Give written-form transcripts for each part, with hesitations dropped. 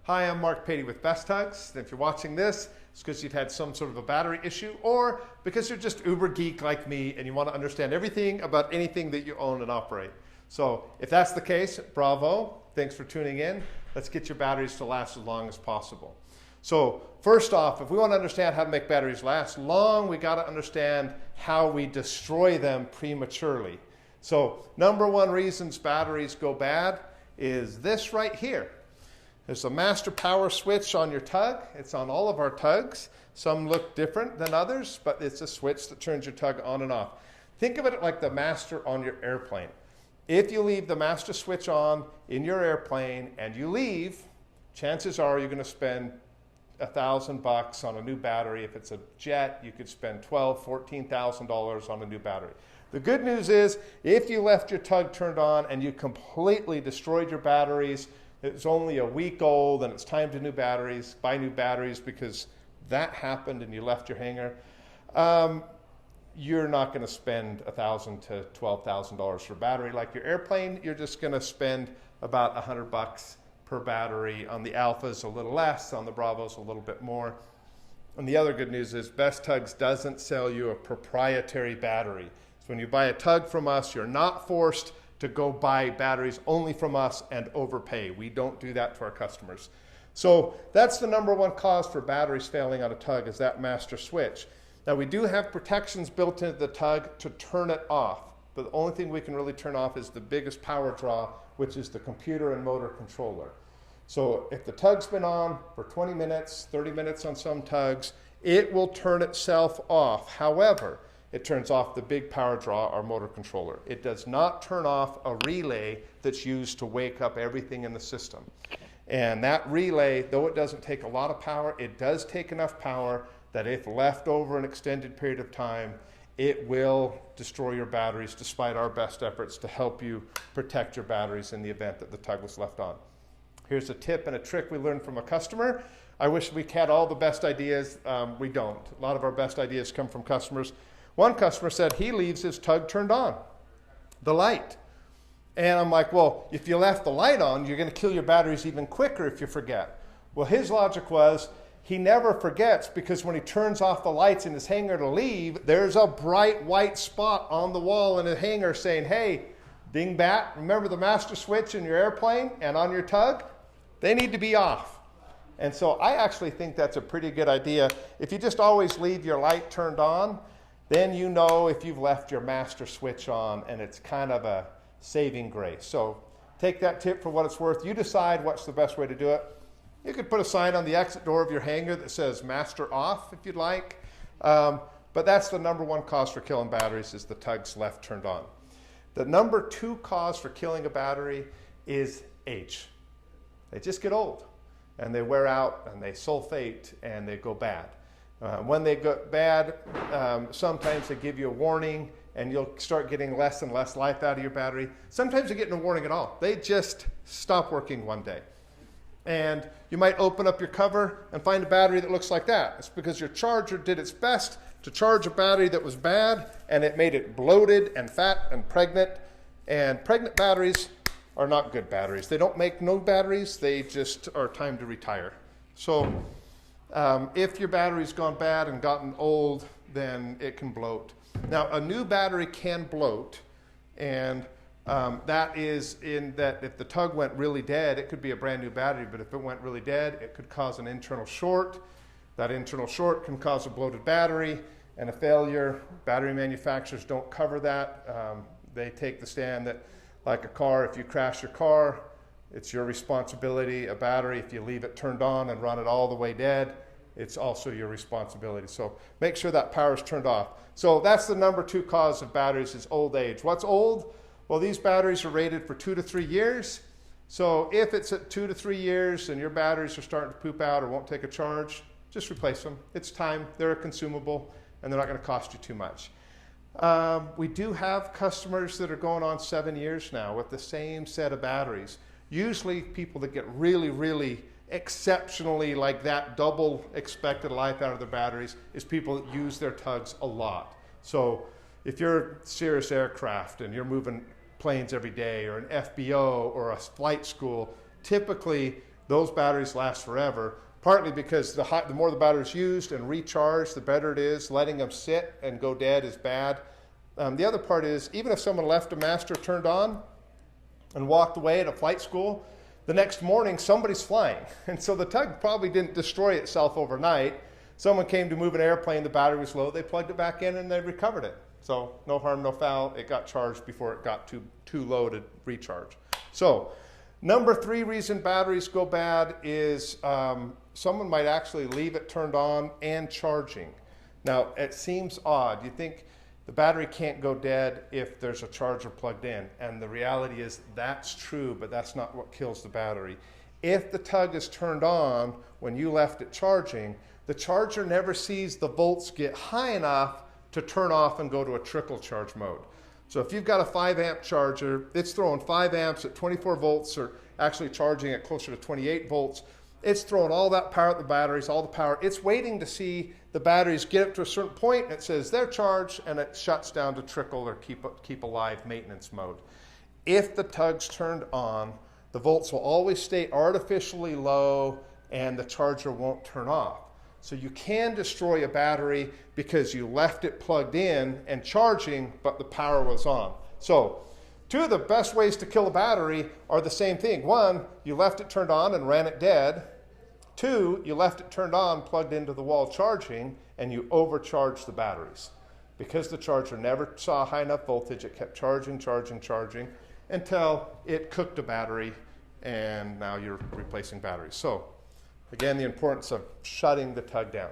Hi, I'm Mark Patey with Best Tugs. If you're watching this, it's because you've had some sort of a battery issue or because you're just uber geek like me and you want to understand everything about anything that you own and operate. So if that's the case, bravo. Thanks for tuning in. Let's get your batteries to last as long as possible. So first off, if we want to understand how to make batteries last long, we got to understand how we destroy them prematurely. So number one reasons batteries go bad is this right here. There's a master power switch on your tug. It's on all of our tugs. Some look different than others, but it's a switch that turns your tug on and off. Think of it like the master on your airplane. If you leave the master switch on in your airplane and you leave, chances are you're going to spend $1,000 on a new battery. If it's a jet, you could spend $12,000, $14,000 on a new battery. The good news is if you left your tug turned on and you completely destroyed your batteries, it's only a week old and it's time to buy new batteries because that happened and you left your hangar, you're not going to spend $1,000 to $12,000 for a battery. Like your airplane, you're just going to spend about $100 per battery. On the Alphas, a little less. On the Bravos, a little bit more. And the other good news is Best Tugs doesn't sell you a proprietary battery. So when you buy a tug from us, you're not forced to go buy batteries only from us and overpay. We don't do that to our customers. So that's the number one cause for batteries failing on a tug is that master switch. Now we do have protections built into the tug to turn it off, but the only thing we can really turn off is the biggest power draw, which is the computer and motor controller. So if the tug's been on for 20 minutes, 30 minutes on some tugs, it will turn itself off. However, it turns off the big power draw, our motor controller. It does not turn off a relay that's used to wake up everything in the system. And that relay, though it doesn't take a lot of power, it does take enough power that if left over an extended period of time, it will destroy your batteries despite our best efforts to help you protect your batteries in the event that the tug was left on. Here's a tip and a trick we learned from a customer. I wish we had all the best ideas. We don't. A lot of our best ideas come from customers. One customer said he leaves his tug turned on, the light. And I'm like, well, if you left the light on, you're going to kill your batteries even quicker if you forget. Well, his logic was he never forgets because when he turns off the lights in his hangar to leave, there's a bright white spot on the wall in the hangar saying, hey, dingbat, remember the master switch in your airplane and on your tug? They need to be off. And so I actually think that's a pretty good idea. If you just always leave your light turned on, then you know if you've left your master switch on, and it's kind of a saving grace. So take that tip for what it's worth. You decide what's the best way to do it. You could put a sign on the exit door of your hangar that says master off if you'd like. But that's the number one cause for killing batteries is the tug's left turned on. The number two cause for killing a battery is age. They just get old and they wear out and they sulfate and they go bad. When they go bad, sometimes they give you a warning and you'll start getting less and less life out of your battery. Sometimes you get no warning at all. They just stop working one day. And you might open up your cover and find a battery that looks like that. It's because your charger did its best to charge a battery that was bad and it made it bloated and fat and pregnant. And pregnant batteries are not good batteries. They don't make no batteries. They just are time to retire. So if your battery's gone bad and gotten old, then it can bloat. Now, a new battery can bloat, and that is in that if the tug went really dead, it could be a brand new battery, but if it went really dead, it could cause an internal short. That internal short can cause a bloated battery and a failure. Battery manufacturers don't cover that. They take the stand that, like a car, if you crash your car, it's your responsibility. A battery, if you leave it turned on and run it all the way dead, it's also your responsibility. So make sure that power is turned off. So that's the number two cause of batteries is old age. What's old? Well, these batteries are rated for 2 to 3 years. So if it's at 2 to 3 years and your batteries are starting to poop out or won't take a charge, just replace them. It's time. They're a consumable and they're not going to cost you too much. We do have customers that are going on 7 years now with the same set of batteries. Usually people that get really, really exceptionally like that double expected life out of their batteries is people that use their tugs a lot. So if you're Cirrus Aircraft and you're moving planes every day or an FBO or a flight school, typically those batteries last forever, partly because the more the battery's used and recharged, the better it is. Letting them sit and go dead is bad. The other part is, even if someone left a master turned on and walked away at a flight school, the next morning somebody's flying. And so the tug probably didn't destroy itself overnight. Someone came to move an airplane, the battery was low, they plugged it back in and they recovered it. So no harm, no foul. It got charged before it got too low to recharge. So number 3 reason batteries go bad is someone might actually leave it turned on and charging. Now, it seems odd. You think the battery can't go dead if there's a charger plugged in. And the reality is that's true, but that's not what kills the battery. If the tug is turned on when you left it charging, the charger never sees the volts get high enough to turn off and go to a trickle charge mode. So if you've got a 5 amp charger, it's throwing 5 amps at 24 volts, or actually charging at closer to 28 volts. It's throwing all that power at the batteries, all the power. It's waiting to see the batteries get up to a certain point, and it says they're charged, and it shuts down to trickle or keep alive maintenance mode. If the tug's turned on, the volts will always stay artificially low, and the charger won't turn off. So you can destroy a battery because you left it plugged in and charging, but the power was on. So 2 of the best ways to kill a battery are the same thing. 1, you left it turned on and ran it dead. 2, you left it turned on, plugged into the wall charging, and you overcharged the batteries. Because the charger never saw high enough voltage, it kept charging until it cooked a battery, and now you're replacing batteries. So again, the importance of shutting the tug down.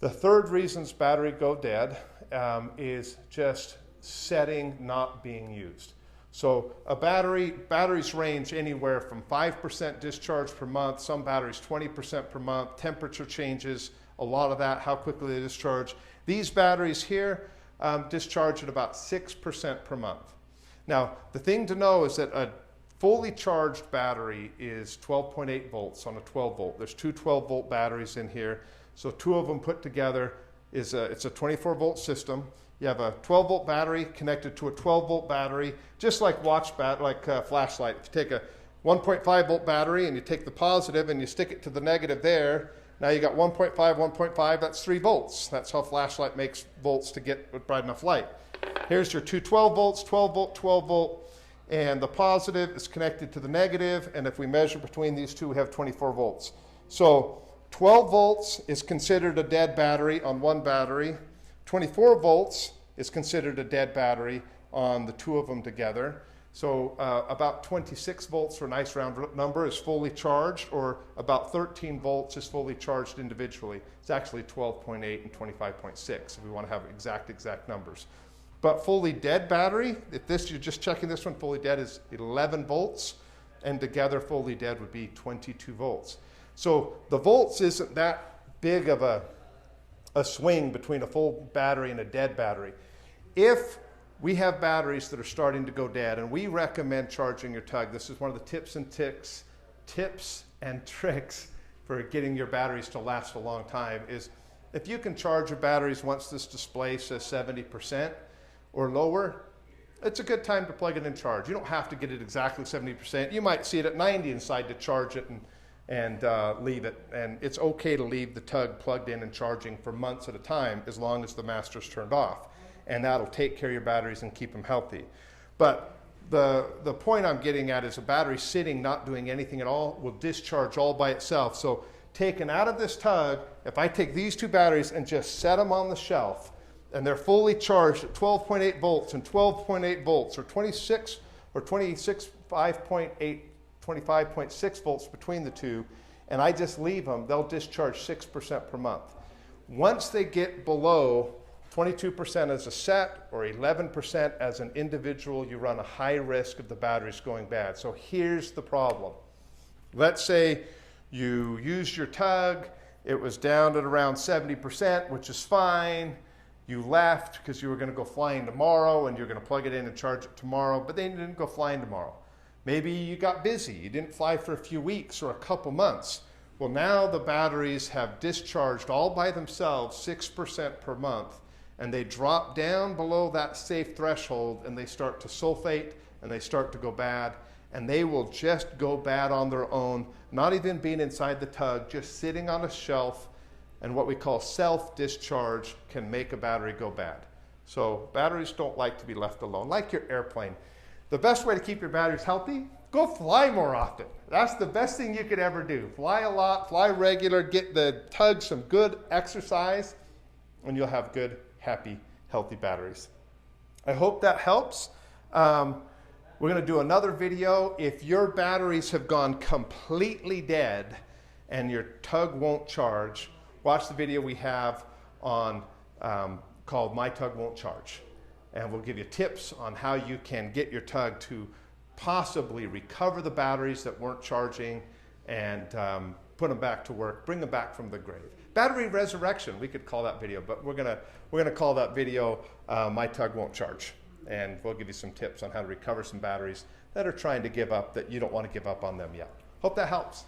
The 3rd reasons battery go dead is just setting not being used. So batteries range anywhere from 5% discharge per month, some batteries 20% per month, temperature changes, a lot of that, how quickly they discharge. These batteries here discharge at about 6% per month. Now, the thing to know is that a fully charged battery is 12.8 volts on a 12 volt. There's 2 12 volt batteries in here. So 2 of them put together it's a 24 volt system. You have a 12 volt battery connected to a 12 volt battery, just like flashlight. If you take a 1.5 volt battery and you take the positive and you stick it to the negative there, now you got 1.5, that's 3 volts. That's how flashlight makes volts to get bright enough light. Here's your 2 12 volts, 12 volt, 12 volt. And the positive is connected to the negative, and if we measure between these two, we have 24 volts. So 12 volts is considered a dead battery on one battery. 24 volts is considered a dead battery on the 2 of them together. So about 26 volts, for a nice round number, is fully charged, or about 13 volts is fully charged individually. It's actually 12.8 and 25.6 if we want to have exact numbers. But fully dead battery, if you're just checking this one, fully dead is 11 volts, and together fully dead would be 22 volts. So the volts isn't that big of a swing between a full battery and a dead battery. If we have batteries that are starting to go dead, and we recommend charging your tug, this is one of the tips and tricks for getting your batteries to last a long time, is if you can charge your batteries once this display says 70%, or lower, it's a good time to plug it in charge. You don't have to get it exactly 70%. You might see it at 90 and decide to charge it and leave it. And it's okay to leave the tug plugged in and charging for months at a time as long as the master's turned off. And that'll take care of your batteries and keep them healthy. But the point I'm getting at is a battery sitting, not doing anything at all, will discharge all by itself. So taken out of this tug, if I take these 2 batteries and just set them on the shelf, and they're fully charged at 12.8 volts and 12.8 volts, or 26 or 25.8, 25.6 volts between the 2, and I just leave them, they'll discharge 6% per month. Once they get below 22% as a set or 11% as an individual, you run a high risk of the batteries going bad. So here's the problem. Let's say you used your tug, it was down at around 70%, which is fine. You left because you were going to go flying tomorrow and you're going to plug it in and charge it tomorrow, but then you didn't go flying tomorrow. Maybe you got busy. You didn't fly for a few weeks or a couple months. Well, now the batteries have discharged all by themselves 6% per month, and they drop down below that safe threshold and they start to sulfate and they start to go bad. and they will just go bad on their own, not even being inside the tug, just sitting on a shelf, and what we call self-discharge can make a battery go bad. So batteries don't like to be left alone, like your airplane. The best way to keep your batteries healthy, go fly more often. That's the best thing you could ever do. Fly a lot, fly regular, get the tug some good exercise, and you'll have good, happy, healthy batteries. I hope that helps. We're going to do another video. If your batteries have gone completely dead and your tug won't charge, watch the video we have on called My Tug Won't Charge. And we'll give you tips on how you can get your tug to possibly recover the batteries that weren't charging and put them back to work, bring them back from the grave. Battery resurrection, we could call that video, but we're gonna call that video My Tug Won't Charge. And we'll give you some tips on how to recover some batteries that are trying to give up, that you don't want to give up on them yet. Hope that helps.